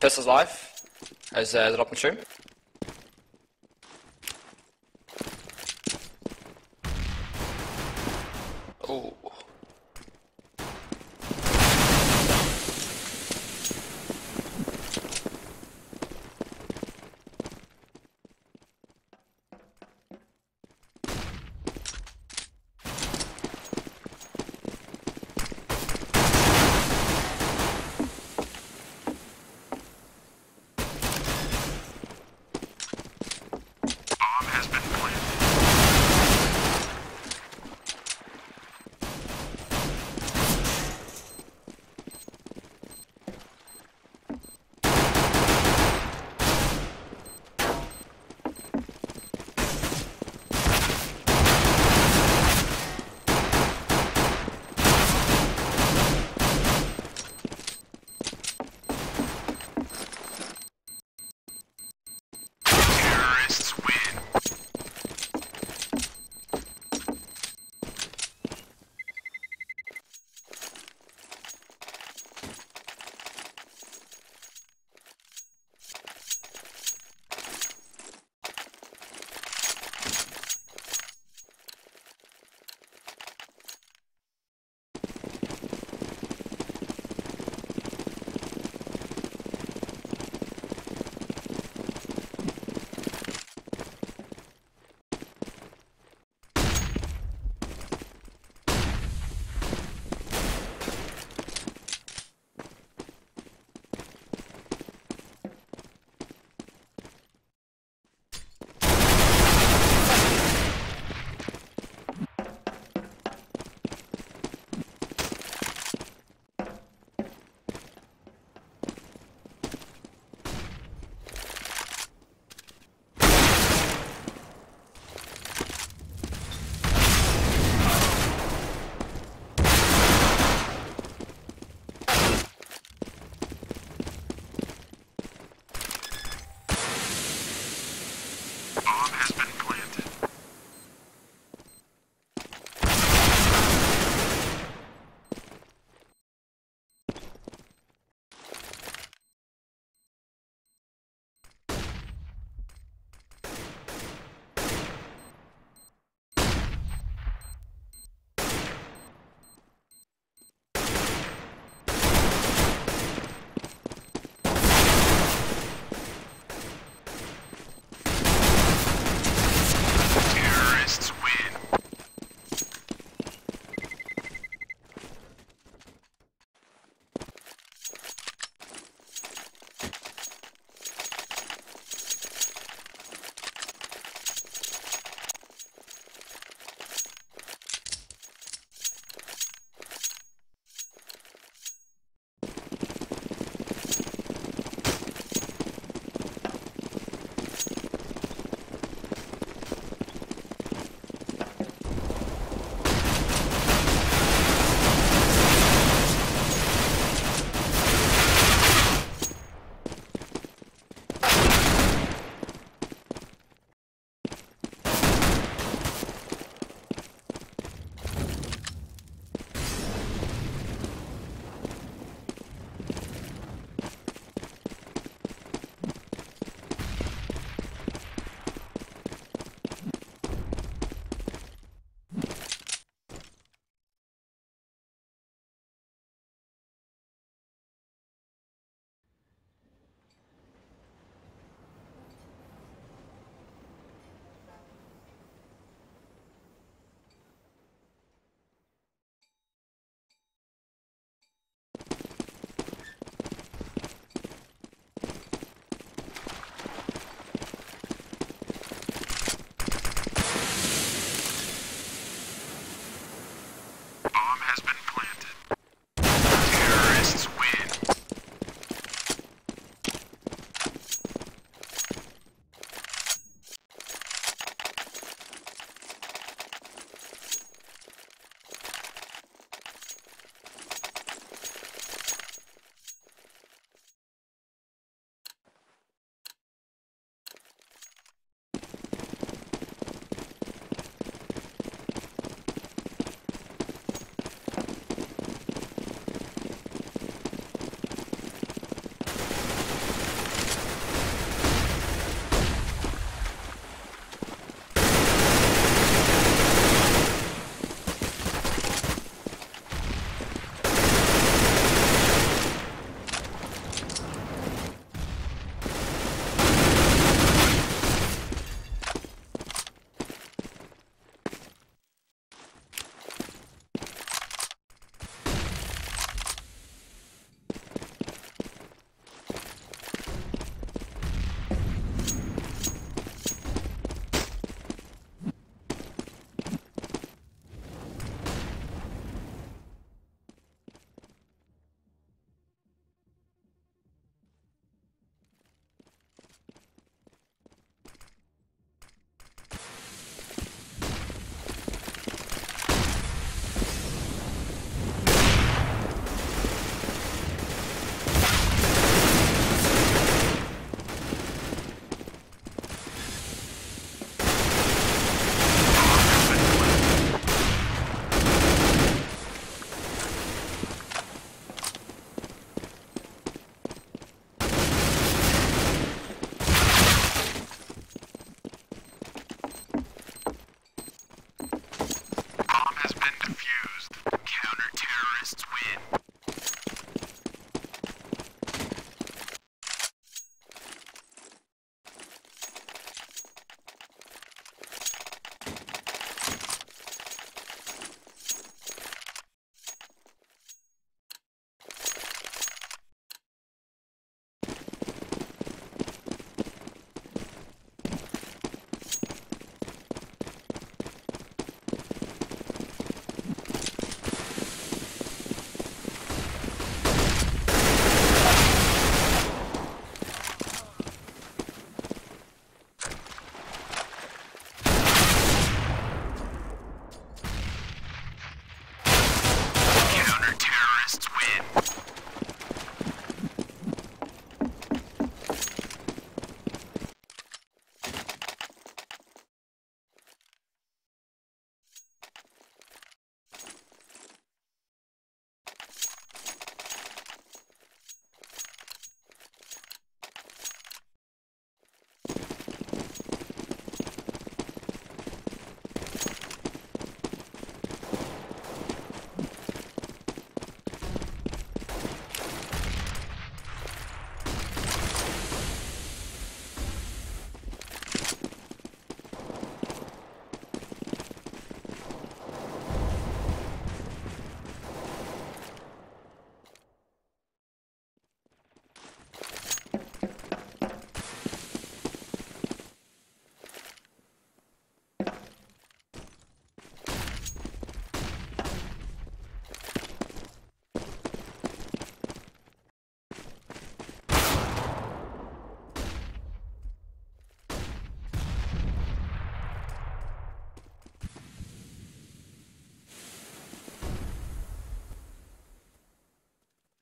Pistol's live. Has dropped in stream. Oh.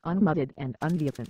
unmuted and unmuted.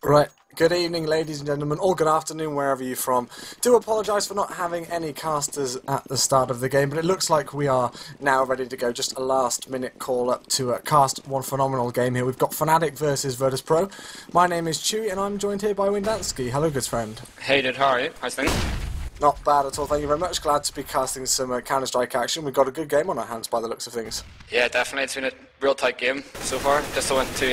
Right, good evening ladies and gentlemen, or good afternoon wherever you're from. Do apologise for not having any casters at the start of the game, but it looks like we are now ready to go. Just a last minute call up to cast one phenomenal game here. We've got Fnatic versus Virtus.Pro. My name is Chewy and I'm joined here by Windansky. Hello good friend. Hey dude, how are you? How's things? Not bad at all, thank you very much. Glad to be casting some Counter-Strike action. We've got a good game on our hands by the looks of things. Yeah, definitely. It's been a real tight game so far. Just I went to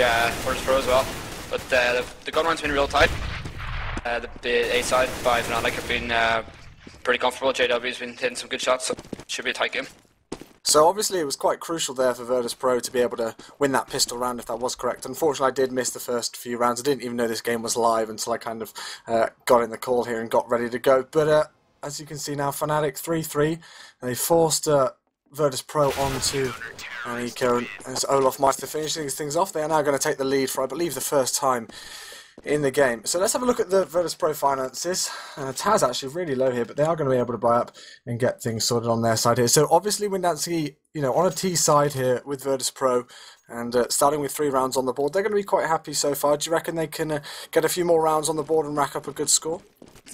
Virtus.Pro as well. But the gun run's been real tight. The A side by Fnatic have been pretty comfortable. JW's been hitting some good shots, so it should be a tight game. So obviously it was quite crucial there for Virtus.Pro to be able to win that pistol round, if that was correct. Unfortunately I did miss the first few rounds. I didn't even know this game was live until I kind of got in the call here and got ready to go. But as you can see now, Fnatic 3-3. They forced Virtus.Pro onto Nico and Olaf Meister finishing these things off. They are now going to take the lead for, I believe, the first time in the game. So let's have a look at the Virtus.Pro finances. Taz actually really low here, but they are going to be able to buy up and get things sorted on their side here. So obviously Windansky, on a T side here with Virtus.Pro, and starting with 3 rounds on the board, they're going to be quite happy so far. Do you reckon they can get a few more rounds on the board and rack up a good score?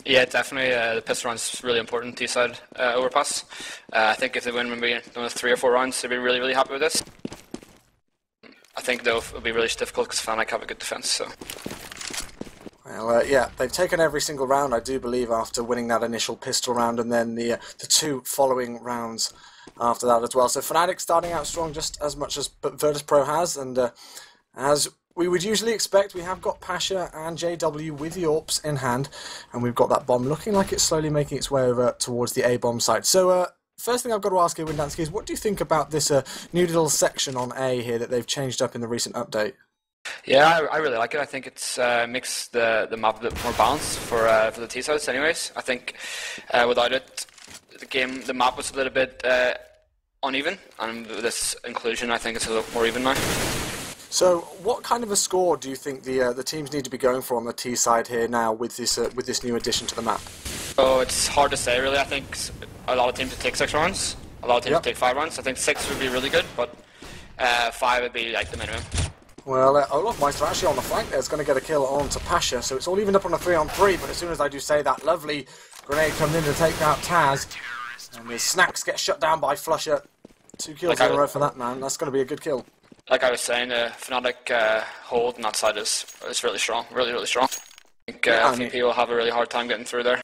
Yeah, definitely. The pistol round's really important, T-side overpass. I think if they win maybe 3 or 4 rounds, they'll be really, really happy with this. I think, though, it'll be really difficult because Fnatic have a good defense, so... Well, yeah, they've taken every single round, I do believe, after winning that initial pistol round, and then the 2 following rounds after that as well. So Fnatic starting out strong just as much as Virtus.Pro has, and as we would usually expect, we have got Pasha and JW with the AWPs in hand, and we've got that bomb looking like it's slowly making its way over towards the A-bomb site. So, first thing I've got to ask you, Windansky, is what do you think about this new little section on A here that they've changed up in the recent update? Yeah, I really like it. I think it's makes the map a bit more balanced for the T-sides anyways. I think without it, the map was a little bit uneven, and with this inclusion, I think it's a little more even now. So, what kind of a score do you think the teams need to be going for on the T side here now with this new addition to the map? Oh, it's hard to say really. I think a lot of teams would take 6 rounds. A lot of teams would take 5 rounds. I think 6 would be really good, but 5 would be like the minimum. Well, Olaf Meister actually on the flank there is going to get a kill onto Pasha, so it's all evened up on a 3-on-3, but as soon as I do say that, lovely grenade comes in to take out Taz, and the Snacks get shut down by Flusher. 2 kills in a row for that man. That's going to be a good kill. Like I was saying, Fnatic hold on that side is really strong, really, really strong. I think FNC will have a really hard time getting through there.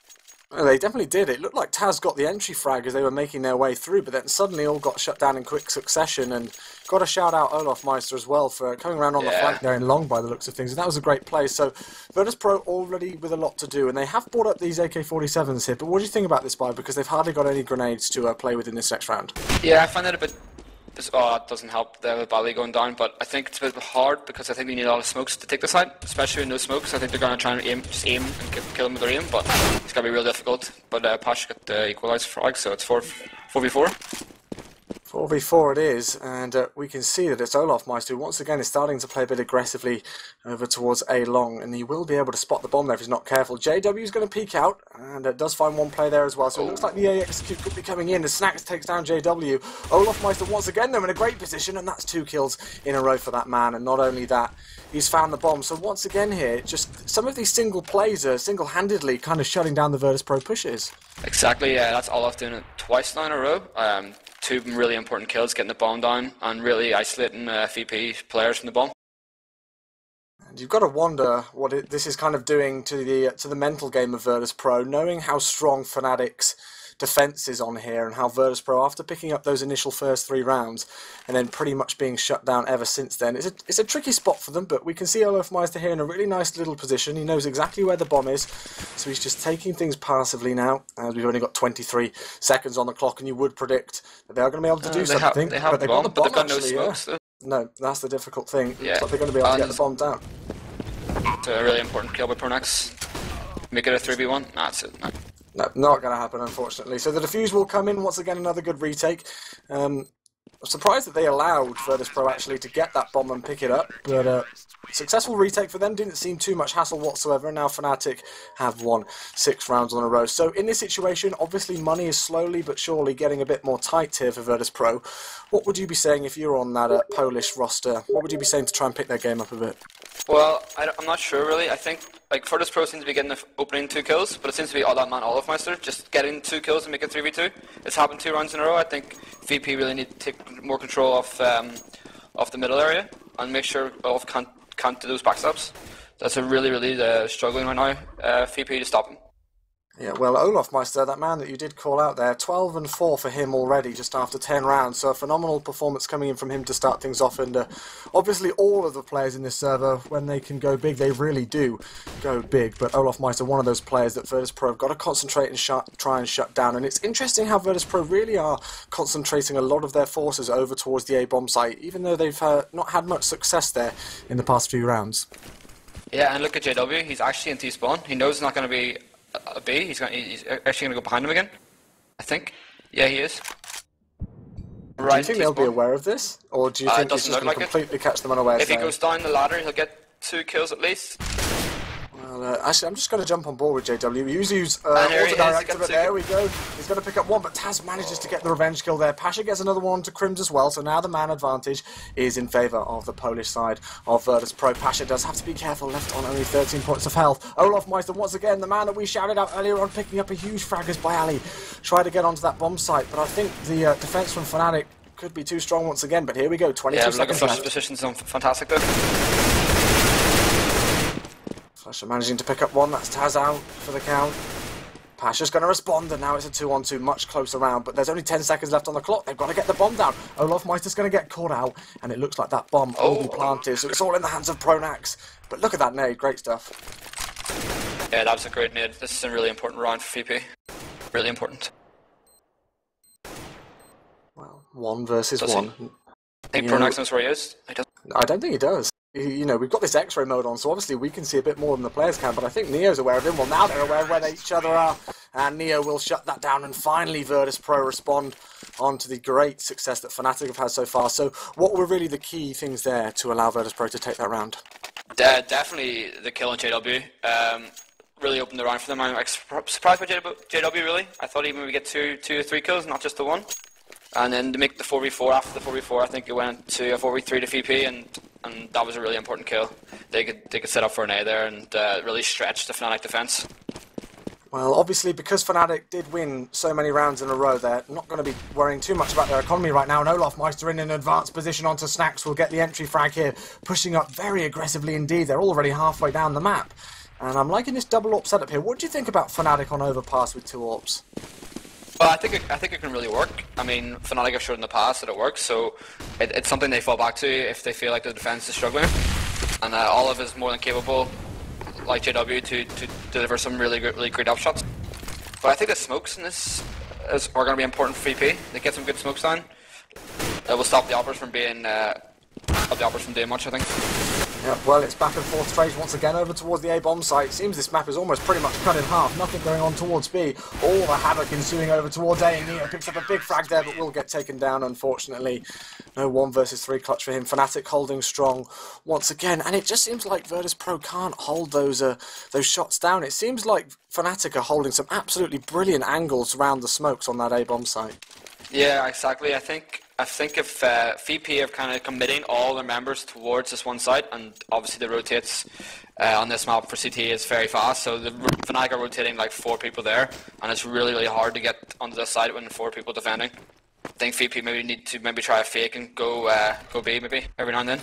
Well, they definitely did. It looked like Taz got the entry frag as they were making their way through, but then suddenly all got shut down in quick succession, and got to shout out Olaf Meister as well for coming around on the flank there in long by the looks of things, and that was a great play. So Virtus.Pro already with a lot to do, and they have brought up these AK-47s here, but what do you think about this buy? Because they've hardly got any grenades to play with in this next round. Yeah, I find that a bit... it doesn't help with Bali going down, but I think it's a bit hard because I think they need a lot of smokes to take the side, especially with no smokes. I think they're going to try and just aim and kill them with their aim, but it's going to be real difficult. But Pash got the equaliser frag, so it's 4v4. 4v4 it is, and we can see that it's Olaf Meister who once again is starting to play a bit aggressively over towards A long, and he will be able to spot the bomb there if he's not careful. JW is going to peek out, and does find one play there as well, so it looks like the A execute could be coming in. The Snacks takes down JW. Olaf Meister once again though in a great position, and that's 2 kills in a row for that man, and not only that, he's found the bomb. So once again here, just some of these single plays are single-handedly kind of shutting down the Virtus.Pro pushes. Exactly, yeah, that's Olaf doing it twice now in a row. 2 really important kills, getting the bomb down and really isolating VP players from the bomb. And you've got to wonder what this is kind of doing to the mental game of Virtus.Pro, knowing how strong Fnatic's defences on here and how Virtus.Pro, after picking up those initial first 3 rounds and then pretty much being shut down ever since then, it's a tricky spot for them, but we can see olofmeister here in a really nice little position. He knows exactly where the bomb is, so he's just taking things passively now, as we've only got 23 seconds on the clock, and you would predict that they are going to be able to do something, but they've got the bomb actually, no smokes, No, that's the difficult thing. Yeah. Looks like they're going to be able to get the bomb down. It's a really important kill by Pronax. Make it a 3v1? Nah, that's it. No, not going to happen, unfortunately. So the defuse will come in, once again another good retake. I'm surprised that they allowed Virtus.Pro actually to get that bomb and pick it up, but successful retake for them, didn't seem too much hassle whatsoever, and now Fnatic have won 6 rounds on a row. So in this situation, obviously money is slowly but surely getting a bit more tight here for Virtus.Pro. What would you be saying if you were on that Polish roster? What would you be saying to try and pick their game up a bit? Well, I'm not sure really. I think like Virtus.Pro seems to be getting the opening 2 kills, but it seems to be all that man olofmeister just getting 2 kills and make it 3v2. It's happened 2 rounds in a row. I think VP really need to take more control of the middle area and make sure Olof can't do those backstabs. That's a really struggling right now. VP to stop him. Yeah, well, olofmeister, that man that you did call out there, 12-4 for him already just after 10 rounds, so a phenomenal performance coming in from him to start things off, and obviously all of the players in this server, when they can go big, they really do go big, but olofmeister, one of those players that Virtus.Pro have got to concentrate and try and shut down, and it's interesting how Virtus.Pro really are concentrating a lot of their forces over towards the A-bomb site, even though they've not had much success there in the past few rounds. Yeah, and look at JW, he's actually in T-spawn. He knows it's not going to be a B. He's actually going to go behind him again, I think. Yeah, he is. Right, do you think they'll be aware of this? Or do you think it's just going to completely catch them unawares? If he goes down the ladder, he'll get 2 kills at least. Well, actually, I'm just going to jump on board with JW. Yuzu's auto-director, but there we go. He's going to pick up one, but Taz manages to get the revenge kill there. Pasha gets another one to Crims as well, so now the man advantage is in favour of the Polish side of Virtus.Pro. Pasha does have to be careful, left on only 13 points of health. olofmeister, once again, the man that we shouted out earlier on, picking up a huge frag as Bayali tried to get onto that bomb site, but I think the defence from Fnatic could be too strong once again, but here we go, 22 seconds left. Positions on fantastic though. Flasher managing to pick up one, that's Taz out for the count. Pasha's going to respond, and now it's a 2-on-2, much closer round, but there's only 10 seconds left on the clock. They've got to get the bomb down. olofmeister's going to get caught out, and it looks like that bomb will be planted, so it's all in the hands of Pronax. But look at that nade, great stuff. Yeah, that was a great nade. This is a really important round for VP. Really important. Well, 1 versus 1. I think Pronax knows where he is. I don't think he does. You know, we've got this X-ray mode on, so obviously we can see a bit more than the players can, but I think Neo's aware of him. Well, now they're aware of where each other are, and Neo will shut that down, and finally Virtus.Pro respond on to the great success that Fnatic have had so far. So what were really the key things there to allow Virtus.Pro to take that round? Definitely the kill on JW. Really opened the round for them. I'm surprised by JW, really. I thought even we'd get 2 or 3 kills, not just the 1. And then to make the 4v4, after the 4v4, I think it went to a 4v3 to VP, and that was a really important kill. They could set up for an A there and really stretch the Fnatic defense. Well, obviously, because Fnatic did win so many rounds in a row, they're not going to be worrying too much about their economy right now. And olofmeister in an advanced position onto Snacks will get the entry frag here, pushing up very aggressively indeed. They're already halfway down the map. And I'm liking this double AWP setup here. What do you think about Fnatic on overpass with 2 AWPs? Well, I think it can really work. I mean, Fnatic have showed in the past that it works, so it's something they fall back to if they feel like the defense is struggling. And Olive is more than capable, like JW, to deliver some really great upshots. But I think the smokes in this are going to be important for VP. They get some good smokes down. It will stop the Oppers from doing much, I think. Yeah, well, it's back and forth straight once again over towards the A-bomb site. Seems this map is almost pretty much cut in half. Nothing going on towards B. All the havoc ensuing over towards A, and Neo picks up a big frag there, but will get taken down, unfortunately. No 1 versus 3 clutch for him. Fnatic holding strong once again, and it just seems like Virtus.Pro can't hold those shots down. It seems like Fnatic are holding some absolutely brilliant angles around the smokes on that A-bomb site. Yeah, exactly. I think if VP are kind of committing all their members towards this one site, and obviously the rotates on this map for CT is very fast, so the Fnatic are rotating like 4 people there, and it's really hard to get onto this site when 4 people defending. I think VP maybe need to try a fake and go B maybe every now and then.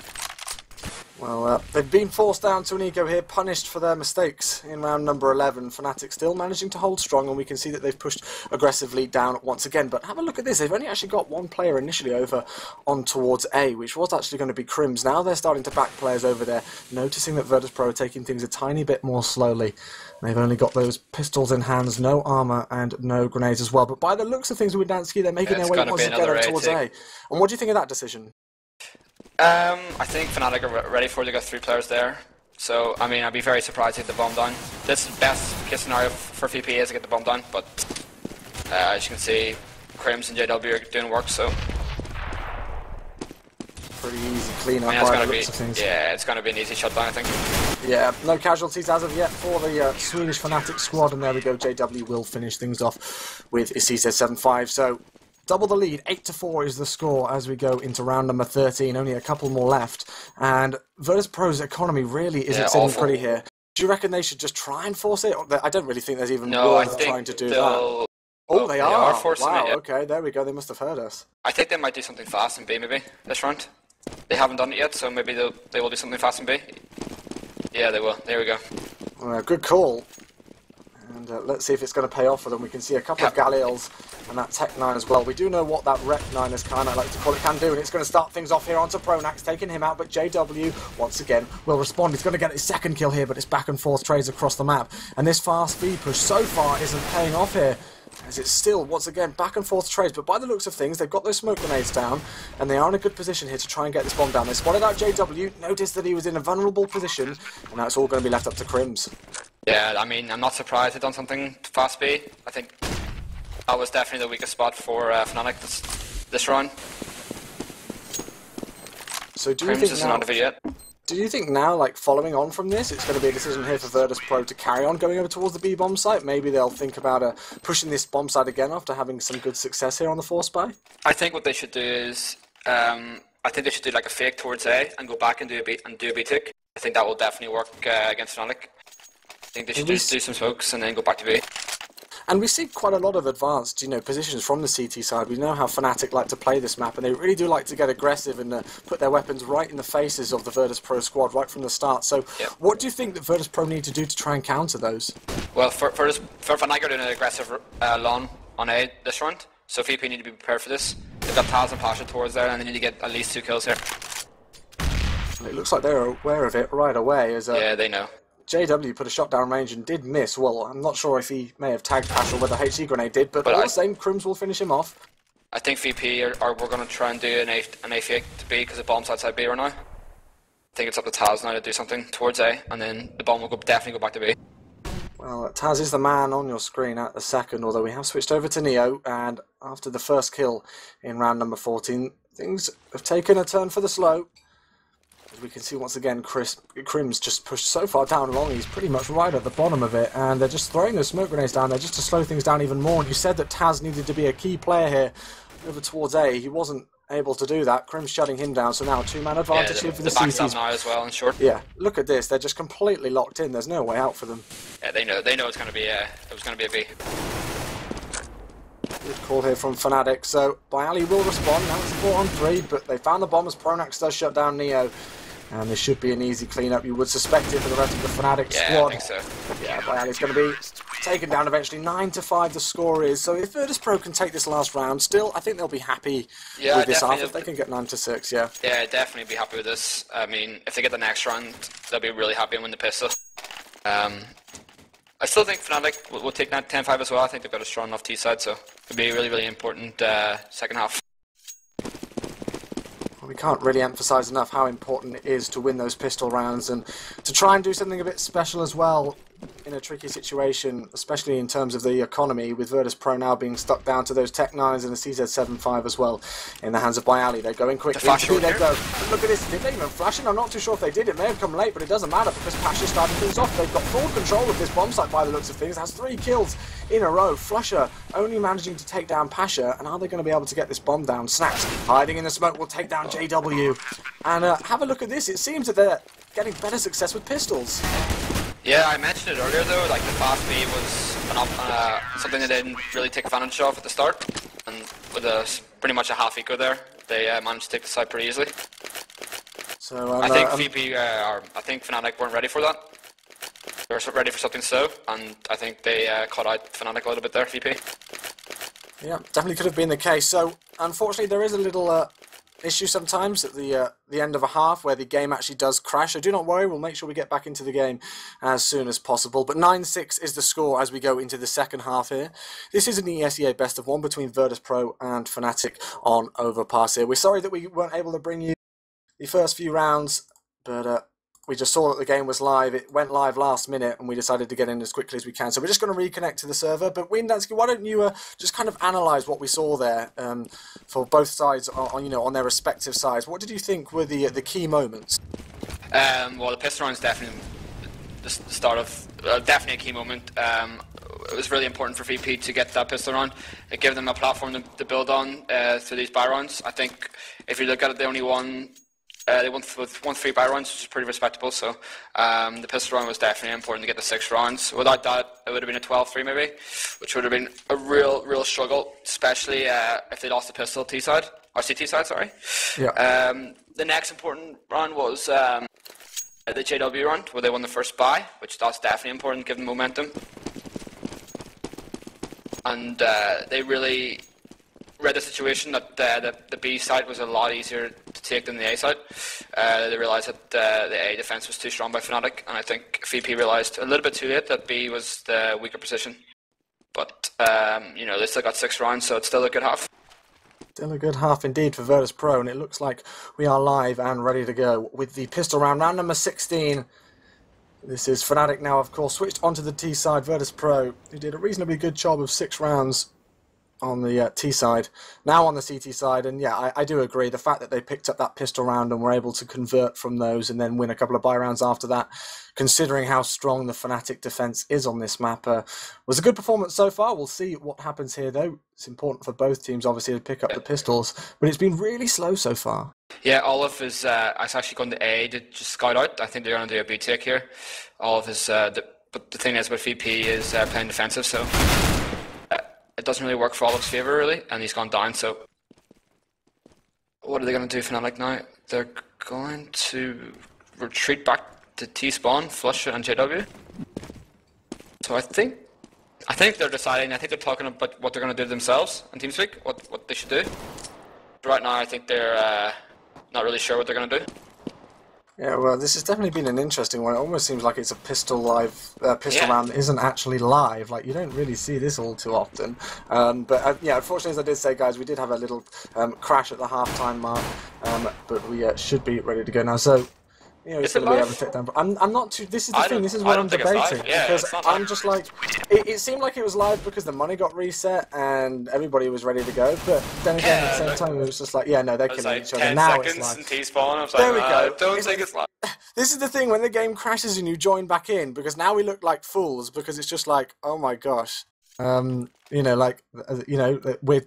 Well, they've been forced down to an eco here, punished for their mistakes in round number 11. Fnatic still managing to hold strong, and we can see that they've pushed aggressively down once again. But have a look at this. They've only actually got one player initially over on towards A, which was actually going to be Crims. Now they're starting to back players over there, noticing that Virtus.Pro are taking things a tiny bit more slowly. They've only got those pistols in hands, no armour, and no grenades as well. But by the looks of things with Dansky, they're making their way once again towards A. And what do you think of that decision? I think Fnatic are ready for it. They got 3 players there. So, I mean, I'd be very surprised to get the bomb down. This is the best case scenario for VP is to get the bomb down, but as you can see, Crims and JW are doing work, so... Pretty easy clean-up by the looks of things. Yeah, it's going to be an easy shutdown, I think. Yeah, no casualties as of yet for the Swedish Fnatic squad, and there we go, JW will finish things off with ESEA S18. So... double the lead, 8-4 is the score as we go into round number 13. Only a couple more left, and Virtus.Pro's economy really isn't sitting pretty here. Do you reckon they should just try and force it? I don't really think there's even worth trying to do that. Oh, they are forcing it. Wow, okay, there we go. They must have heard us. I think they might do something fast in B, maybe this round. They haven't done it yet, so maybe they will do something fast in B. Yeah, they will. There we go. Good call. And let's see if it's going to pay off for them. We can see a couple of Galils and that Tech 9 as well. We do know what that Rep 9, as I like to call it, can do, and it's going to start things off here onto Pronax, taking him out, but JW, once again, will respond. He's going to get his second kill here, but it's back and forth trades across the map. And this fast speed push so far isn't paying off here, as it's still, once again, back and forth trades. But by the looks of things, they've got those smoke grenades down, and they are in a good position here to try and get this bomb down. They spotted out JW, noticed that he was in a vulnerable position, and now it's all going to be left up to Crims. Yeah, I mean, I'm not surprised they've done something fast B. I think that was definitely the weakest spot for Fnatic this round. So do you think isn't out of it yet. Do you think now, like, following on from this, it's going to be a decision here for Virtus.Pro to carry on going over towards the B bomb site? Maybe they'll think about pushing this bomb site again after having some good success here on the force buy? I think what they should do is, I think they should do like a fake towards A and go back and do a B tick. I think that will definitely work against Fnatic. I think they should just do some smokes and then go back to B. And we see quite a lot of advanced, positions from the CT side. We know how Fnatic like to play this map, and they really do like to get aggressive and put their weapons right in the faces of the Virtus.Pro squad right from the start. So, what do you think that Virtus.Pro need to do to try and counter those? Well, for Fnatic, they're doing an aggressive lawn on A this round, so VP need to be prepared for this. They've got Taz and Pasha towards there, and they need to get at least 2 kills here. It looks like they're aware of it right away. Yeah, they know. JW put a shot down range and did miss. Well, I'm not sure if he may have tagged Pash or whether HC grenade did, but all the same, Crims will finish him off. I think VP we're going to try and do an A fake to B because the bomb's outside B right now. I think it's up to Taz now to do something towards A, and then the bomb will definitely go back to B. Well, Taz is the man on your screen at the second, although we have switched over to Neo, and after the first kill in round number 14, things have taken a turn for the slow. As we can see once again, Crims just pushed so far down along, he's pretty much right at the bottom of it, and they're just throwing those smoke grenades down there just to slow things down even more. And you said that Taz needed to be a key player here over towards A. He wasn't able to do that. Crims shutting him down, so now 2-man advantage here for the CTs. Now as well in short. Yeah, look at this, they're just completely locked in, there's no way out for them. Yeah, they know it's going to be a B. Good call here from Fnatic, so Bialy will respond, now it's 4-on-3, but they found the bomb as Pronax does shut down Neo. And this should be an easy clean-up, you would suspect it for the rest of the Fnatic squad. Yeah, I think so. Yeah, Bialy's going to be taken down eventually, 9-5 the score is. So if Virtus.Pro can take this last round, still, I think they'll be happy with this half if they can get 9-6, yeah. Yeah, definitely be happy with this. I mean, if they get the next round, they'll be really happy and win the pistol. I still think Fnatic will take that 10-5 as well. I think they've got a strong enough T side, so it'll be a really, really important second half. We can't really emphasise enough how important it is to win those pistol rounds and to try and do something a bit special as well in a tricky situation, especially in terms of the economy, with Virtus.Pro now being stuck down to those Tech 9s and a CZ75 as well in the hands of Bialy. They're going quickly. They go. Look at this. Did they even flash it? I'm not too sure if they did. It may have come late, but it doesn't matter because Pasha started things off. They've got full control of this bomb site by the looks of things. It has 3 kills in a row. Flusher only managing to take down Pasha, and are they going to be able to get this bomb down? Snaps hiding in the smoke will take down JW. And have a look at this. It seems that they're getting better success with pistols. Yeah, I mentioned it earlier though, like the fast B was something they didn't really take advantage of at the start, and with pretty much a half eco there, they managed to take the side pretty easily. So I think I think Fnatic weren't ready for that. They were ready for something slow, and I think they caught out Fnatic a little bit there, VP. Yeah, definitely could have been the case. So, unfortunately, there is a little issue sometimes at the end of a half where the game actually does crash. So do not worry, we'll make sure we get back into the game as soon as possible. But 9-6 is the score as we go into the second half here. This is an ESEA best of 1 between Virtus.Pro and Fnatic on Overpass here. We're sorry that we weren't able to bring you the first few rounds, but we just saw that the game was live. It went live last minute, and we decided to get in as quickly as we can. So we're just going to reconnect to the server. But Windansky, why don't you just kind of analyse what we saw there for both sides on their respective sides? What did you think were the key moments? Well, the pistol round is definitely the start of definitely a key moment. It was really important for VP to get that pistol round. It gave them a platform to build on through these buy rounds. I think if you look at it, they only won. They won 3 buy rounds, which is pretty respectable. So the pistol round was definitely important to get the 6 rounds. Without that, it would have been a 12-3 maybe, which would have been a real struggle, especially if they lost the pistol T side or CT side. Sorry. Yeah. The next important round was the JW round, where they won the first buy, which that's definitely important given momentum. And they really read the situation that the B side was a lot easier to take than the A side. They realised that the A defence was too strong by Fnatic, and I think VP realised a little bit too late that B was the weaker position. But, they still got 6 rounds, so it's still a good half. Still a good half indeed for Virtus.Pro, and it looks like we are live and ready to go with the pistol round. Round number 16. This is Fnatic now, of course, switched onto the T side. Virtus.Pro, who did a reasonably good job of 6 rounds on the T side, now on the CT side, and yeah, I do agree. The fact that they picked up that pistol round and were able to convert from those and then win a couple of buy rounds after that, considering how strong the Fnatic defence is on this map, was a good performance so far. We'll see what happens here, though. It's important for both teams, obviously, to pick up the pistols, but it's been really slow so far. Yeah, Olive is actually going to A to just scout out. I think they're going to do a B take here. Olive is, but the thing is with VP is playing defensive, so it doesn't really work for Olive's favour, really, and he's gone down, so what are they going to do, Fnatic, now? They're going to retreat back to T-spawn, flush it, and JW. So I think they're deciding, I think they're talking about what they're going to do themselves on TeamSpeak, what they should do. But right now, I think they're not really sure what they're going to do. Yeah, well, this has definitely been an interesting one. It almost seems like it's a pistol round that isn't actually live. Like, you don't really see this all too often. But unfortunately, as I did say, guys, we did have a little crash at the half-time mark, but we should be ready to go now. So, it's going to be able to take down. But I'm not too. This is the thing. This is what I'm debating, because I'm just like, it seemed like it was live because the money got reset and everybody was ready to go. But then again, at the same time, it was just like, they're killing each other. Now it's live. T-spawn. I was there we go. Don't think it's live. This is the thing when the game crashes and you join back in, because now we look like fools because it's just like, oh my gosh. We're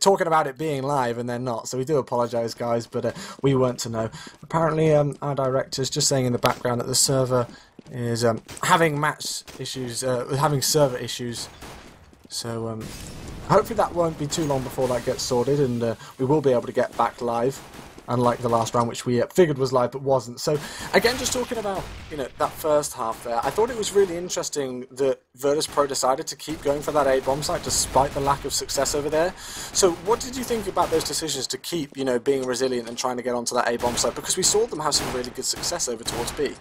talking about it being live and they're not, so we do apologise, guys, but we weren't to know. Apparently, our director's just saying in the background that the server is having match issues, having server issues, so hopefully that won't be too long before that gets sorted, and we will be able to get back live. Unlike the last round, which we figured was live but wasn't. So, again, just talking about that first half there, I thought it was really interesting that Virtus.Pro decided to keep going for that A bomb site despite the lack of success over there. So, what did you think about those decisions to keep, being resilient and trying to get onto that A bomb site? Because we saw them have some really good success over towards B.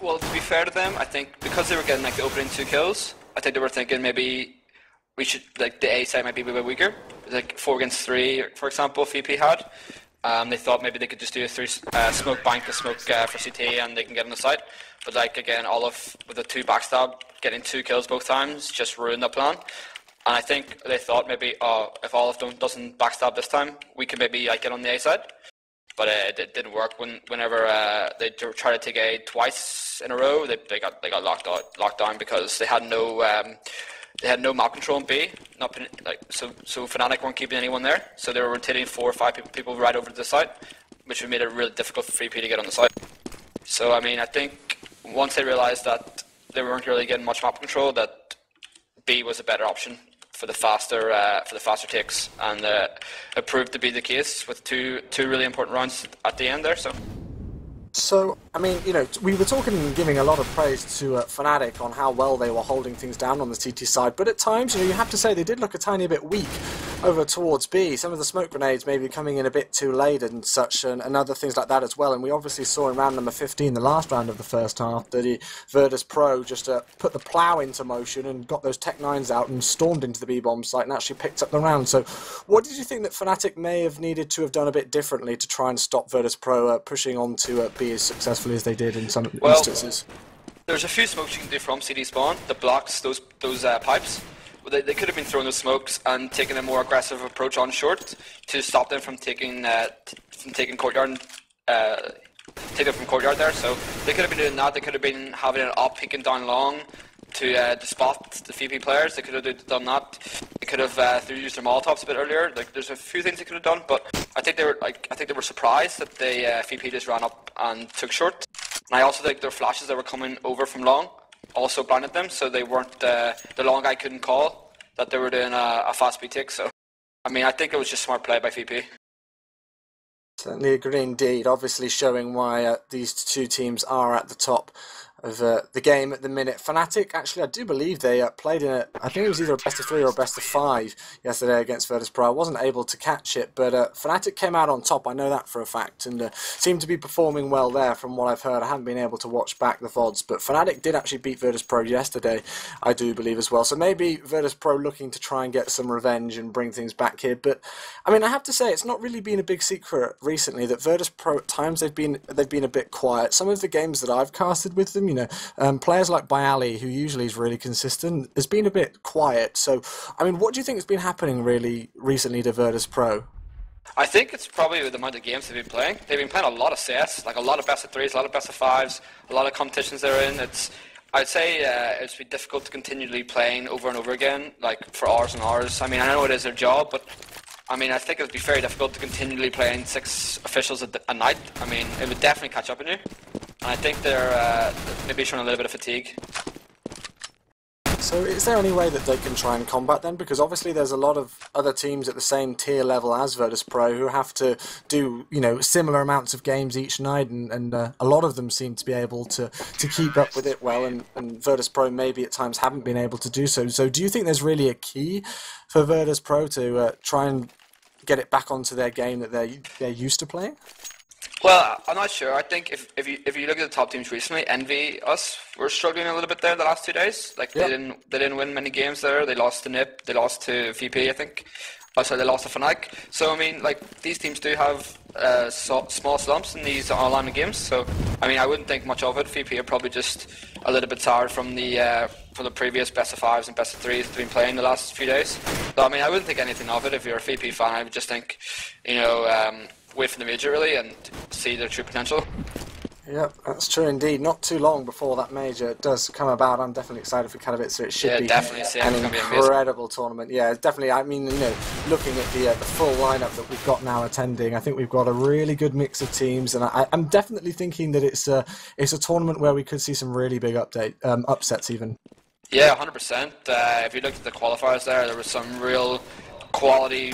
Well, to be fair to them, I think because they were getting the opening 2 kills, I think they were thinking maybe we should the A side might be a bit weaker, like 4 against 3, for example, VP had. They thought maybe they could just do a 3 smoke bank to smoke for CT and they can get on the side. But again, Olive with the 2 backstab, getting 2 kills both times, just ruined the plan. And I think they thought maybe, if Olive doesn't backstab this time, we can maybe get on the A side. But it didn't work. Whenever they tried to take A twice in a row, they got locked down because they had no map control in B. So Fnatic weren't keeping anyone there. So they were rotating 4 or 5 people right over to the side, which made it really difficult for VP to get on the side. So I think once they realised that they weren't really getting much map control, that B was a better option for the faster takes, and it proved to be the case with two really important rounds at the end there. So. So, I mean, we were talking and giving a lot of praise to Fnatic on how well they were holding things down on the CT side, but at times, you have to say they did look a tiny bit weak over towards B. Some of the smoke grenades maybe coming in a bit too late and such, and other things like that as well. And we obviously saw in round number 15, the last round of the first half, that Virtus.Pro just put the plough into motion and got those Tech 9s out and stormed into the B-bomb site and actually picked up the round. So, what did you think that Fnatic may have needed to have done a bit differently to try and stop Virtus.Pro pushing on to B as successfully as they did in some instances? There's a few smokes you can do from CD spawn that blocks those pipes. They could have been throwing the smokes and taking a more aggressive approach on short to stop them from taking courtyard, take them from courtyard there. So they could have been doing that. They could have been having an op peeking down long to spot the VP players. They could have done that. They could have used their Molotovs a bit earlier. Like, there's a few things they could have done, but I think they were surprised that the VP just ran up and took short. And I also think their flashes that were coming over from long also blinded them, so they weren't the long guy couldn't call that they were doing a fast speed tick. So I mean, I think it was just smart play by VP. Certainly agree indeed. Obviously showing why these two teams are at the top of the game at the minute. Fnatic, actually, I do believe they played in I think it was either a best of 3 or a best of 5 yesterday against Virtus.Pro. I wasn't able to catch it, but Fnatic came out on top, I know that for a fact, and seemed to be performing well there from what I've heard. I haven't been able to watch back the VODs, but Fnatic did actually beat Virtus.Pro yesterday, I do believe as well. So maybe Virtus.Pro looking to try and get some revenge and bring things back here. But, I mean, I have to say, it's not really been a big secret recently that Virtus.Pro, at times, they've been a bit quiet. Some of the games that I've casted with them, players like Bayali, who usually is really consistent, has been a bit quiet. So, I mean, what do you think has been happening really recently to Virtus.Pro? I think it's probably the amount of games they've been playing. They've been playing a lot of CS, like a lot of best of 3s, a lot of best of 5s, a lot of competitions they're in. I'd say it's been difficult to continually playing over and over again, like for hours and hours. I mean, I know it is their job, but I mean, I think it would be very difficult to continually playing 6 officials a night. I mean, it would definitely catch up on you. And I think they're maybe showing a little bit of fatigue. So is there any way that they can try and combat them? Because obviously there's a lot of other teams at the same tier level as Virtus.Pro who have to do, similar amounts of games each night, and a lot of them seem to be able to keep up with it well, and Virtus.Pro maybe at times haven't been able to do so. So do you think there's really a key for Virtus.Pro to try and get it back onto their game that they're used to playing? Well, I'm not sure. I think if you look at the top teams recently, Envy, us, we're struggling a little bit there the last 2 days. Like they didn't win many games there. They lost to NIP, they lost to VP, I think. Also, they lost to Fnatic. So I mean, like, these teams do have small slumps in these online games. So I mean, I wouldn't think much of it. VP are probably just a little bit tired from the previous best of 5s and best of 3s they've been playing the last few days. So I mean, I wouldn't think anything of it. If you're a VP fan, I would just think, wait for the major really and see their true potential. Yep, that's true indeed. Not too long before that major does come about. I'm definitely excited for Katowice. It should be definitely an incredible tournament. Yeah, definitely. I mean, looking at the full lineup that we've got now attending, I think we've got a really good mix of teams, and I'm definitely thinking that it's a tournament where we could see some really big upsets even. Yeah, 100%. If you looked at the qualifiers there was some real quality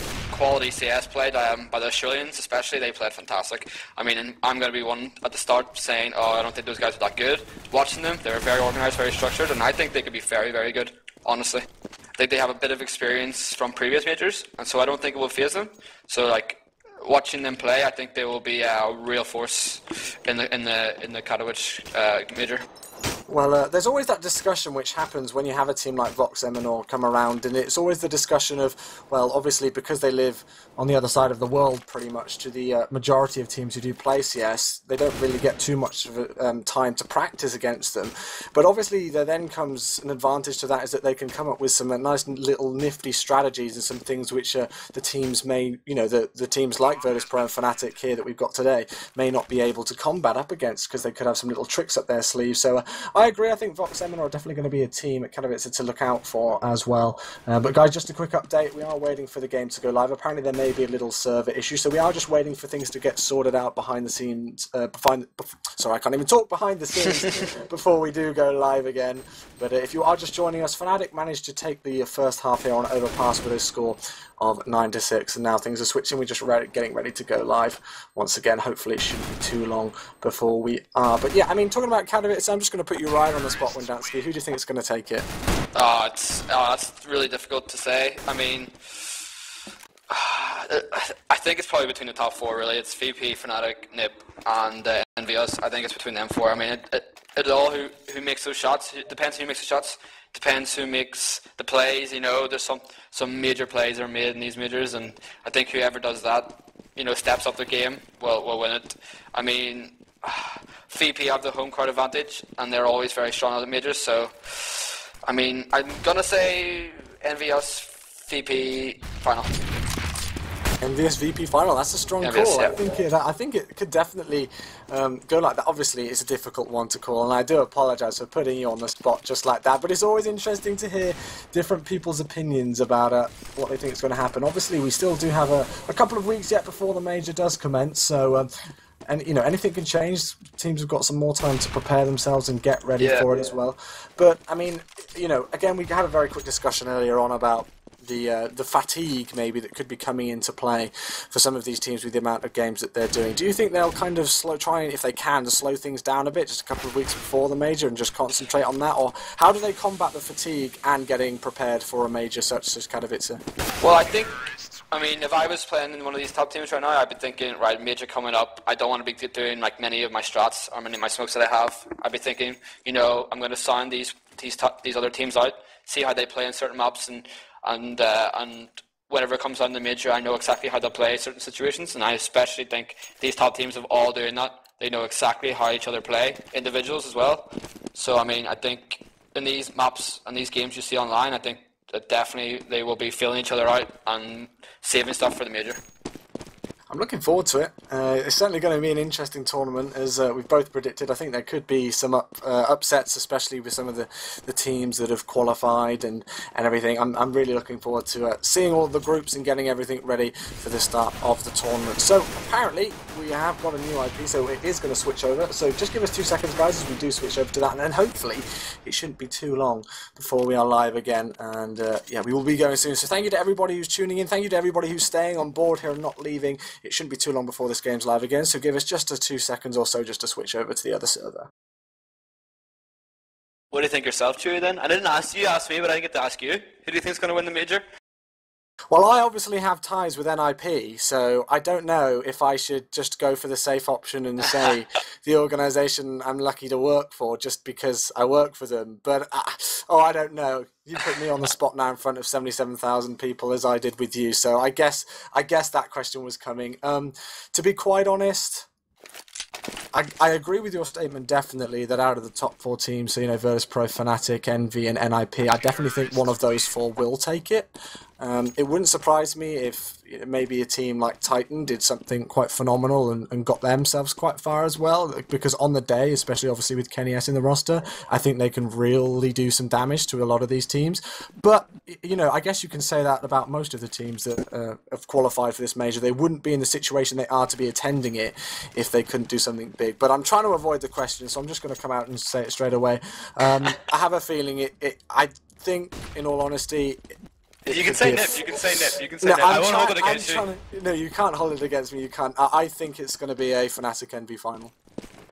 CS played by the Australians, especially. They played fantastic. I mean, and I'm going to be one at the start saying, I don't think those guys are that good. Watching them, they were very organised, very structured, and I think they could be very, very good, honestly. I think they have a bit of experience from previous majors, and so I don't think it will faze them. So, like, watching them play, I think they will be a real force in the Katowice major. Well, there's always that discussion which happens when you have a team like Vox Eminor come around, and it's always the discussion of, well, obviously because they live on the other side of the world pretty much to the majority of teams who do play CS, they don't really get too much of time to practice against them. But obviously there then comes an advantage to that, is that they can come up with some nice little nifty strategies and some things which the teams may, the teams like Virtus.Pro and Fnatic here that we've got today may not be able to combat up against, because they could have some little tricks up their sleeve. So I agree. I think Vox Emin are definitely going to be a team at Katowice to look out for as well. But guys, just a quick update. We are waiting for the game to go live. Apparently there may be a little server issue, so we are just waiting for things to get sorted out behind the scenes. Sorry, I can't even talk behind the scenes before we do go live again. But if you are just joining us, Fnatic managed to take the first half here on Overpass with a score of 9-6, and now things are switching. We're just getting ready to go live once again. Hopefully it shouldn't be too long before we are. But yeah, I mean, talking about Katowice, I'm just going to put you right on the spot, Windansky. Who do you think is going to take it? It's really difficult to say. I mean, I think it's probably between the top four, really. It's VP, Fnatic, NiP, and ESEA. I think it's between them four. I mean, it all who makes those shots. It depends who makes the shots. Depends who makes the plays. You know, there's some major plays are made in these majors, and I think whoever does that, you know, steps up their game, will win it. I mean, VP have the home court advantage, and they're always very strong at the majors. So, I mean, I'm gonna say ESEA VP final. ESEA VP final, that's a strong call. Yeah. I think it could definitely go like that. Obviously, it's a difficult one to call, and I do apologise for putting you on the spot just like that, but it's always interesting to hear different people's opinions about what they think is going to happen. Obviously, we still do have a couple of weeks yet before the major does commence, so... and, you know, anything can change. Teams have got some more time to prepare themselves and get ready for it as well. But, I mean, you know, again, we had a very quick discussion earlier on about the fatigue maybe that could be coming into play for some of these teams with the amount of games that they're doing. Do you think they'll kind of try, if they can, to slow things down a bit just a couple of weeks before the major and just concentrate on that? Or how do they combat the fatigue and getting prepared for a major such as Katowice? Well, I mean, if I was playing in one of these top teams right now, I'd be thinking, right, major coming up, I don't want to be doing like many of my strats or many of my smokes that I have. I'd be thinking, you know, I'm going to sound these other teams out, see how they play in certain maps, and whenever it comes down to the major, I know exactly how they'll play certain situations, and I especially think these top teams have all doing that. They know exactly how each other play, individuals as well. So, I mean, I think in these maps and these games you see online, I think that definitely they will be feeling each other out and saving stuff for the major. I'm looking forward to it. It's certainly going to be an interesting tournament, as we've both predicted. I think there could be some upsets, especially with some of the teams that have qualified and everything. I'm really looking forward to seeing all the groups and getting everything ready for the start of the tournament. So apparently we have got a new IP, so it is going to switch over. So just give us 2 seconds, guys, as we do switch over to that, and then hopefully it shouldn't be too long before we are live again. And yeah, we will be going soon. So thank you to everybody who's tuning in. Thank you to everybody who's staying on board here and not leaving. It shouldn't be too long before this game's live again, so give us just 2 seconds or so just to switch over to the other server. What do you think yourself, Chewy, then? I didn't ask you, you asked me, but I didn't get to ask you. Who do you think is going to win the major? Well, I obviously have ties with NIP, so I don't know if I should just go for the safe option and say the organisation I'm lucky to work for just because I work for them. But, I don't know. You put me on the spot now in front of 77,000 people as I did with you, so I guess that question was coming. To be quite honest, I agree with your statement, definitely, that out of the top 4 teams, so, you know, Virtus.Pro, Fnatic, Envy and NIP, I definitely think one of those 4 will take it. It wouldn't surprise me if maybe a team like Titan did something quite phenomenal and got themselves quite far as well, because on the day, especially obviously with Kenny S in the roster, I think they can really do some damage to a lot of these teams. But, you know, I guess you can say that about most of the teams that have qualified for this major. They wouldn't be in the situation they are to be attending it if they couldn't do something big. But I'm trying to avoid the question, so I'm just going to come out and say it straight away. I have a feeling I think, in all honesty... You can say NiP, you can say NiP, you can say NiP. I won't hold it against you. No, you can't hold it against me, you can't. I think it's going to be a Fnatic Envy final.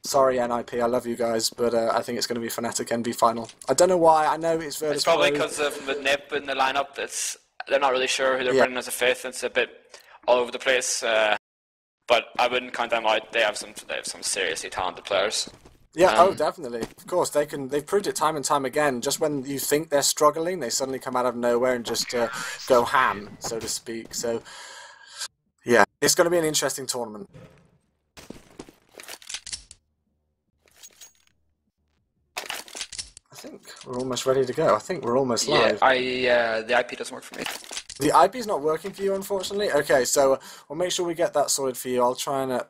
Sorry, NIP, I love you guys, but I think it's going to be Fnatic Envy final. I don't know why, I know it's Virtus. It's probably because of the NiP in the lineup. They're not really sure who they're bringing as a 5th. It's a bit all over the place, but I wouldn't count them out. They have some seriously talented players. Yeah, definitely. Of course, they've proved it time and time again. Just when you think they're struggling, they suddenly come out of nowhere and just go ham, so to speak. So, yeah, it's going to be an interesting tournament. I think we're almost ready to go. I think we're almost live. Yeah, the IP doesn't work for me. The IP's not working for you, unfortunately? Okay, so we'll make sure we get that sorted for you. I'll try and...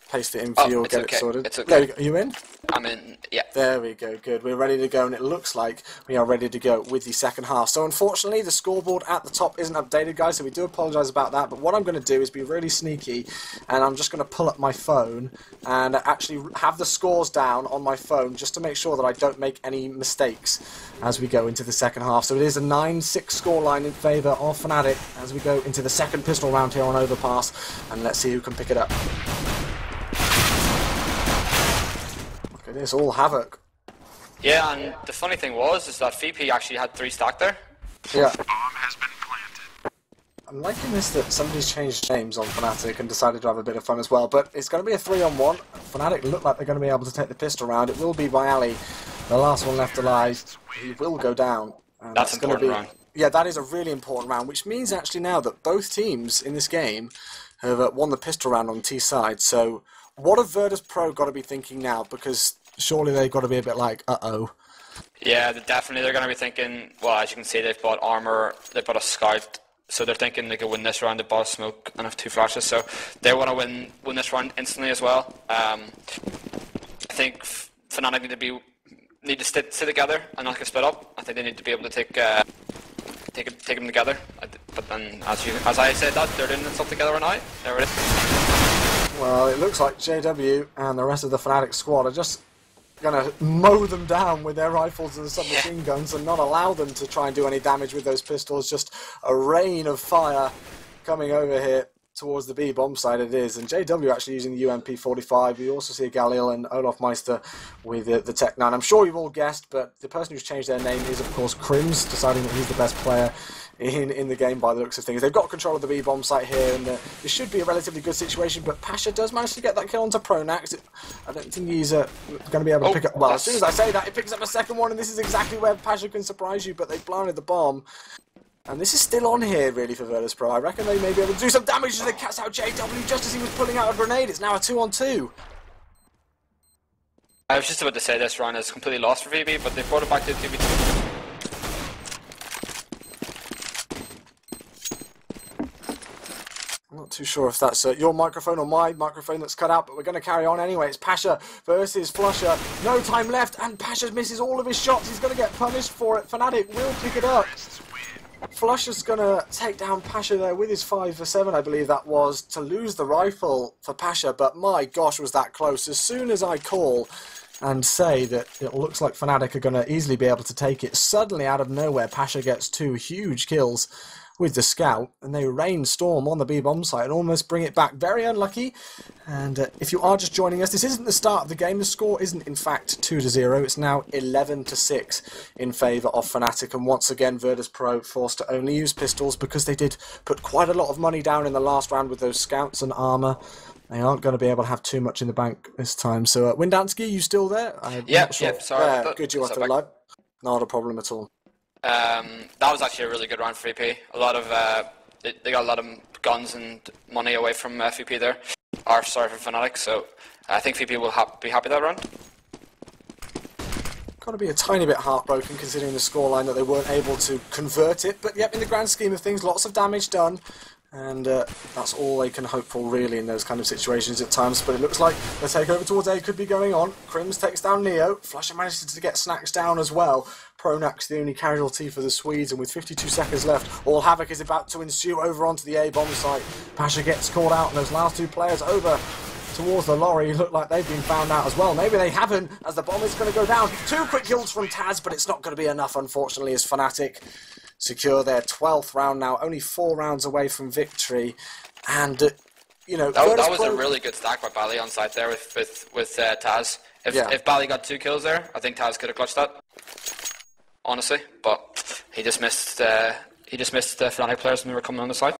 paste it in for you or get it sorted. It's okay. There we go. Are you in? I'm in, yeah. There we go, good. We're ready to go, and it looks like we are ready to go with the second half. So unfortunately, the scoreboard at the top isn't updated, guys, so we do apologise about that. But what I'm going to do is be really sneaky, and I'm just going to pull up my phone and actually have the scores down on my phone just to make sure that I don't make any mistakes as we go into the second half. So it is a 9-6 scoreline in favour of Fnatic as we go into the second pistol round here on Overpass, and let's see who can pick it up. It is all Havoc. Yeah, and the funny thing is that VP actually had 3 stacked there. Yeah. Bomb has been planted. I'm liking this that somebody's changed names on Fnatic and decided to have a bit of fun as well, but it's going to be a 3-on-1. Fnatic look like they're going to be able to take the pistol round. It will be by Ali, the last one left alive. He will go down. And that's an important round. Yeah, that is a really important round, which means actually now that both teams in this game have won the pistol round on T side, so what have Virtus.Pro got to be thinking now? Because surely they've got to be a bit like, uh-oh. Yeah, they're going to be thinking, well, as you can see, they've bought armor, they've bought a scout, so they're thinking they could win this round. They bought a smoke and have 2 flashes, so they want to win this round instantly as well. I think Fnatic need to sit together and not get split up. I think they need to be able to take them together. But then, as I said that, they're doing stuff together right now. There it is. Well, it looks like JW and the rest of the Fnatic squad are just going to mow them down with their rifles and submachine guns and not allow them to try and do any damage with those pistols. Just a rain of fire coming over here towards the B bomb side it is. And JW actually using the UMP-45. We also see Galil and Olaf Meister with the Tech 9. I'm sure you've all guessed, but the person who's changed their name is, of course, Crims, deciding that he's the best player in the game by the looks of things. They've got control of the B bomb site here, and it should be a relatively good situation, but Pasha does manage to get that kill onto Pronax. I don't think he's going to be able to pick up... Well, as soon as I say that, it picks up a second one, and this is exactly where Pasha can surprise you, but they've planted the bomb. And this is still on here, really, for Virtus.Pro. I reckon they may be able to do some damage as they cast out JW just as he was pulling out a grenade. It's now a 2-on-2. I was just about to say this round is completely lost for VB, but they brought it back to 2v2. I'm not too sure if that's your microphone or my microphone that's cut out, but we're going to carry on anyway. It's Pasha versus Flusher. No time left, and Pasha misses all of his shots. He's going to get punished for it. Fnatic will pick it up. Flusher's going to take down Pasha there with his 5 for 7, I believe that was, to lose the rifle for Pasha, but my gosh, was that close. As soon as I call and say that it looks like Fnatic are going to easily be able to take it, suddenly out of nowhere, Pasha gets 2 huge kills with the scout, and they rainstorm on the B-bomb site and almost bring it back. Very unlucky, and if you are just joining us, this isn't the start of the game. The score isn't, in fact, 2-0. It's now 11-6 in favour of Fnatic, and once again, Virtus.Pro forced to only use pistols because they did put quite a lot of money down in the last round with those scouts and armour. They aren't going to be able to have too much in the bank this time. So, Windansky, you still there? Yep, sorry. Good, you are still alive. Not a problem at all. That was actually a really good round for VP. A lot of they got a lot of guns and money away from VP there. Or sorry, for Fnatic. So I think VP will be happy that round. Got to be a tiny bit heartbroken considering the scoreline that they weren't able to convert it. But yep, in the grand scheme of things, lots of damage done. And that's all they can hope for, really, in those kind of situations at times. But it looks like the takeover towards A could be going on. Crims takes down Neo. Flusher manages to get Snacks down as well. Pronax the only casualty for the Swedes, and with 52 seconds left, all havoc is about to ensue over onto the A bomb site. Pasha gets called out, and those last 2 players over towards the lorry look like they've been found out as well. Maybe they haven't, as the bomb is going to go down. 2 quick kills from Taz, but it's not going to be enough, unfortunately, as Fnatic secure their 12th round now, only 4 rounds away from victory. And, you know... That was a really good stack by Bally on site there with Taz. If Bally got 2 kills there, I think Taz could have clutched that, honestly. But he just missed the Fnatic players when they were coming on the side.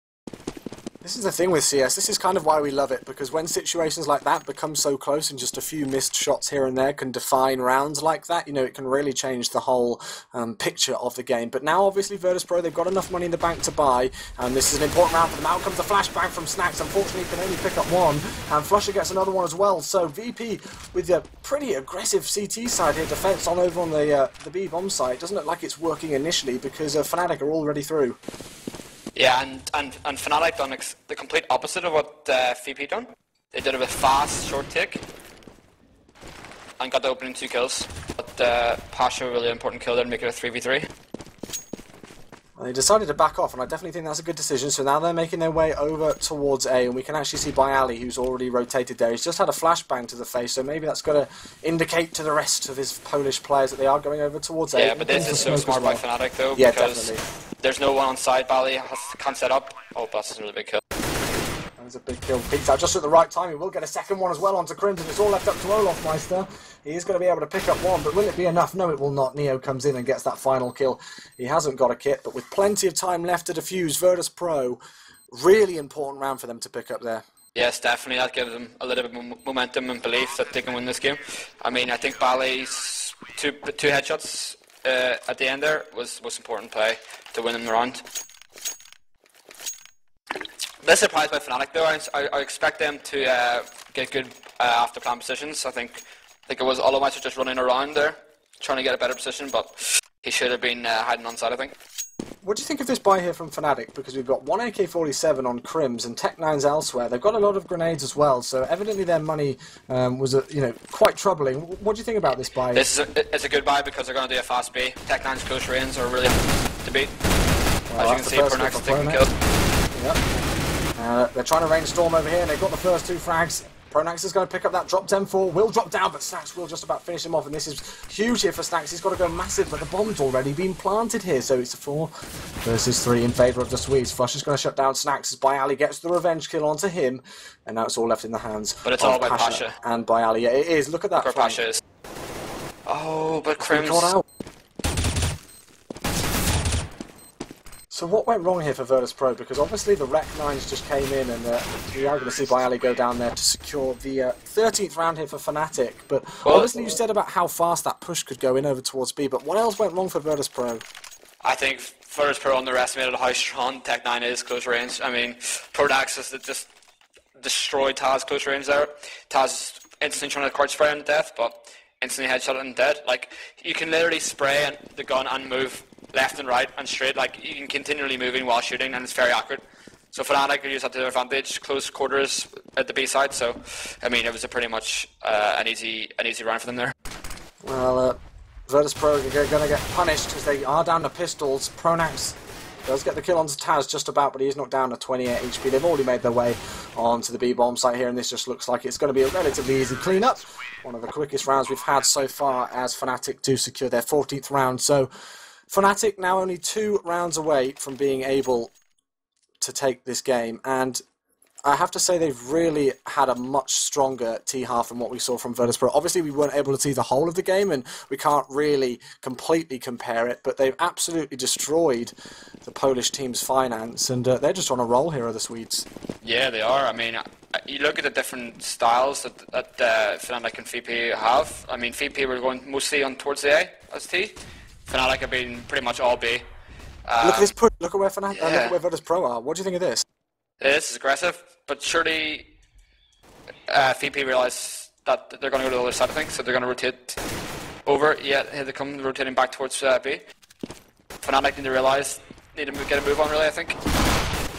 This is the thing with CS, this is kind of why we love it, because when situations like that become so close and just a few missed shots here and there can define rounds like that, you know, it can really change the whole picture of the game. But now, obviously, Virtus.Pro, they've got enough money in the bank to buy, and this is an important round for them. Out comes the flashbang from Snacks. Unfortunately, he can only pick up 1, and Flusher gets another one as well. So VP, with a pretty aggressive CT side here, defense on over on the B-bomb side, doesn't look like it's working initially, because Fnatic are already through. Yeah, and Fnatic done the complete opposite of what VP done. They did it with fast, short tick, and got the opening 2 kills. But Pasha, a really important kill there to make it a 3v3. They decided to back off, and I definitely think that's a good decision. So now they're making their way over towards A, and we can actually see Bialy, who's already rotated there. He's just had a flashbang to the face, so maybe that's got to indicate to the rest of his Polish players that they are going over towards A. Yeah, but this is so smart by Fnatic, though, yeah, because definitely. There's no one on side. Bialy can't set up. Oh, that's a really big kill. There's a big kill. Peeks out just at the right time. He will get a second one as well onto Crimson. It's all left up to Olaf Meister. He is going to be able to pick up one, but will it be enough? No, it will not. Neo comes in and gets that final kill. He hasn't got a kit, but with plenty of time left to defuse, Virtus.Pro, really important round for them to pick up there. Yes, definitely. That gives them a little bit of momentum and belief that they can win this game. I mean, I think Bialy's two headshots at the end there was important play to win them the round. A bit surprised by Fnatic though. I expect them to get good after plan positions. I think it was Olomouc just running around there, trying to get a better position, but he should have been hiding on side, I think. What do you think of this buy here from Fnatic? Because we've got one AK-47 on Crims and Tech-9's elsewhere. They've got a lot of grenades as well, so evidently their money was quite troubling. What do you think about this buy? It's a good buy because they're going to do a fast B. Tech-9's close range are really to beat. Well, as you can see, Pronax taking kills. Yep. They're trying to rainstorm over here, and they've got the first 2 frags. Pronax is going to pick up that drop 10-4, will drop down, but Snax will just about finish him off, and this is huge here for Snax. He's got to go massive, but the bomb's already been planted here, so it's a 4 versus 3 in favour of the Swedes. Flush is going to shut down Snax as Bialy gets the revenge kill onto him, and now it's all left in the hands but it's all about Pasha and Bialy. Yeah, it is. Look at that. Where Pasha is. Oh, but Crim's out. So what went wrong here for Virtus.Pro? Because obviously the Rec 9s just came in, and we are going to see Bialy go down there to secure the 13th round here for Fnatic. But obviously you said about how fast that push could go in over towards B, but what else went wrong for Virtus.Pro? I think Virtus.Pro underestimated how strong Tech-9 is close range. I mean, Pronax has just destroyed Taz close range there. Taz instantly trying to crouch spray on death, but instantly headshot and dead. Like, you can literally spray the gun and move left and right and straight. Like, you can continually moving while shooting, and it's very accurate. So Fnatic could use that to their advantage. Close quarters at the B side. So, I mean, it was a pretty much an easy round for them there. Well, Virtus.Pro are going to get punished because they are down to pistols. Pronax does get the kill onto Taz just about, but he is knocked down to 28 HP. They've already made their way onto the B-bomb site here, and this just looks like it's going to be a relatively easy clean-up. One of the quickest rounds we've had so far as Fnatic do secure their 14th round. So Fnatic now only 2 rounds away from being able to take this game, and I have to say they've really had a much stronger T-half than what we saw from Virtus.Pro. Obviously we weren't able to see the whole of the game, and we can't really completely compare it, but they've absolutely destroyed the Polish team's finance, and they're just on a roll here, are the Swedes. Yeah, they are. I mean, you look at the different styles that Fnatic and VP have. I mean, VP were going mostly on towards the A as T. Fnatic have been pretty much all B. Look at this push. Look at where Fnatic, look at where Virtus.Pro are. What do you think of this? This is aggressive, but surely VP realise that they're going to go to the other side, I think, so they're going to rotate over. Yeah, here they come, rotating back towards B. Fnatic need to realise, need to get a move on, really, I think.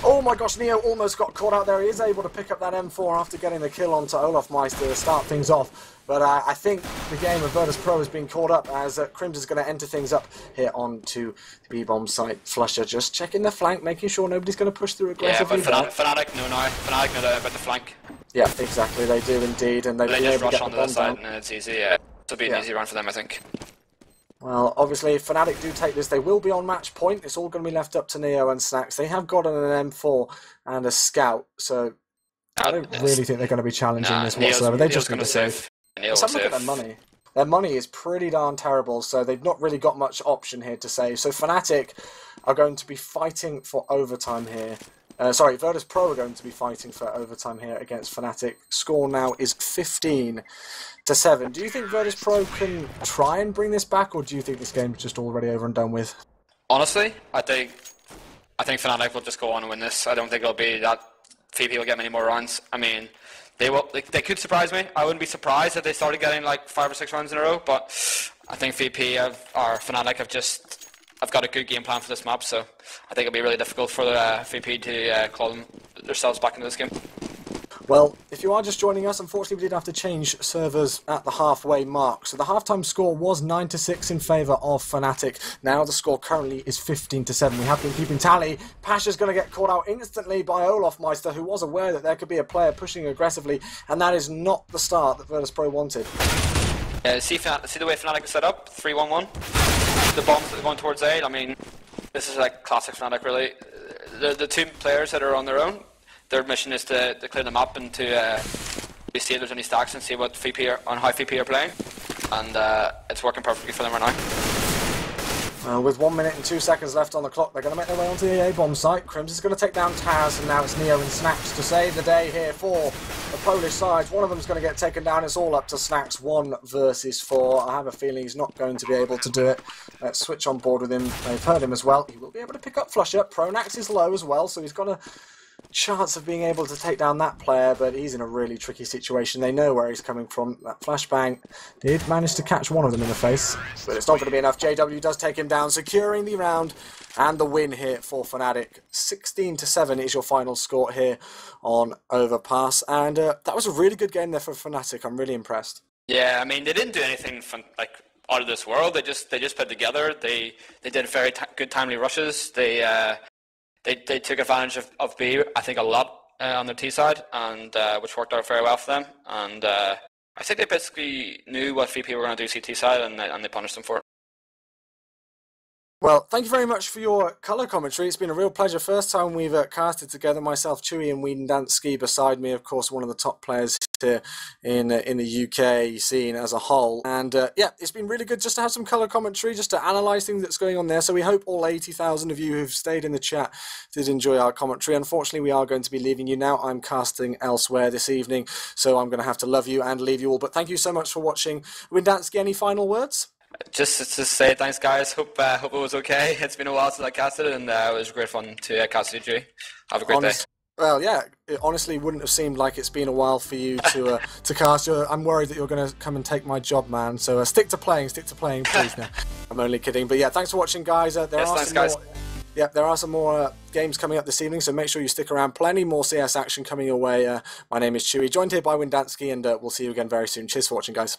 Oh my gosh, Neo almost got caught out there. He is able to pick up that M4 after getting the kill onto Olaf Meister to start things off. But I think the game of Virtus.Pro has been caught up as Crims is going to enter things up here onto the B-bomb site. Flusher just checking the flank, making sure nobody's going to push through aggressively. Yeah, but Fnatic know now. Fnatic know about the flank. Yeah, exactly, they do indeed. And they just rush onto the side and it's easy. Yeah. It'll be an easy run for them, I think. Well, obviously, if Fnatic do take this, they will be on match point. It's all going to be left up to Neo and Snax. They have got an M4 and a Scout, so I don't really think they're going to be challenging this whatsoever. They're just going to save. Let's have a look at their money. Their money is pretty darn terrible, so they've not really got much option here to save. So Fnatic are going to be fighting for overtime here. Virtus.Pro are going to be fighting for overtime here against Fnatic. Score now is 15-7. Do you think Virtus.Pro can try and bring this back, or do you think this game is just already over and done with? Honestly, I think Fnatic will just go on and win this. I don't think it'll be that VP will get many more runs. I mean, they could surprise me. I wouldn't be surprised if they started getting like 5 or 6 runs in a row, but I think VP or Fnatic have got a good game plan for this map, so I think it'll be really difficult for the VP to claw themselves back into this game. Well, if you are just joining us, unfortunately we did have to change servers at the halfway mark. So the halftime score was 9-6 in favour of Fnatic. Now the score currently is 15-7. We have been keeping tally. Pasha's going to get caught out instantly by Olofmeister, who was aware that there could be a player pushing aggressively, and that is not the start that Virtus.Pro wanted. See the way Fnatic is set up, 3-1-1. The bombs that are going towards A, I mean, this is like classic Fnatic really. The two players that are on their own, their mission is to clear the map and to see if there's any stacks and see what VP on how VP are playing, and it's working perfectly for them right now. With 1 minute and 2 seconds left on the clock, they're going to make their way onto the A bomb site. Crims is going to take down Taz, and now it's Neo and Snacks to save the day here for the Polish sides. One of them's going to get taken down. It's all up to Snacks, 1 versus 4. I have a feeling he's not going to be able to do it. Let's switch on board with him. They've heard him as well. He will be able to pick up Flusher. Pronax is low as well, so he's got a chance of being able to take down that player, but he's in a really tricky situation. They know where he's coming from. That flashbang did manage to catch one of them in the face, but it's not going to be enough. JW does take him down, securing the round and the win here for Fnatic. 16-7 is your final score here on Overpass, and that was a really good game there for Fnatic. I'm really impressed. Yeah, I mean, they didn't do anything like out of this world. They just put together. They did very good timely rushes. They took advantage of B, I think, a lot on their T side, and which worked out very well for them. And I think they basically knew what VP were going to do CT side, and they punished them for it. Well, thank you very much for your colour commentary. It's been a real pleasure. First time we've casted together, myself, Chewy and Wiedendansky beside me, of course, one of the top players here in the UK scene as a whole. And yeah, it's been really good just to have some colour commentary, just to analyse things that's going on there. So we hope all 80,000 of you who've stayed in the chat did enjoy our commentary. Unfortunately, we are going to be leaving you now. I'm casting elsewhere this evening, so I'm going to have to love you and leave you all. But thank you so much for watching. Wiedendansky, any final words? Just to say thanks, guys. Hope it was okay. It's been a while since I casted it, and it was great fun to cast it. Have a great day. Well, yeah, it honestly wouldn't have seemed like it's been a while for you to cast. I'm worried that you're going to come and take my job, man. So stick to playing, please. Now, I'm only kidding. But yeah, thanks for watching, guys. There are some more games coming up this evening, so make sure you stick around. Plenty more CS action coming your way. My name is Chewy, joined here by Wiedendansky, and we'll see you again very soon. Cheers for watching, guys.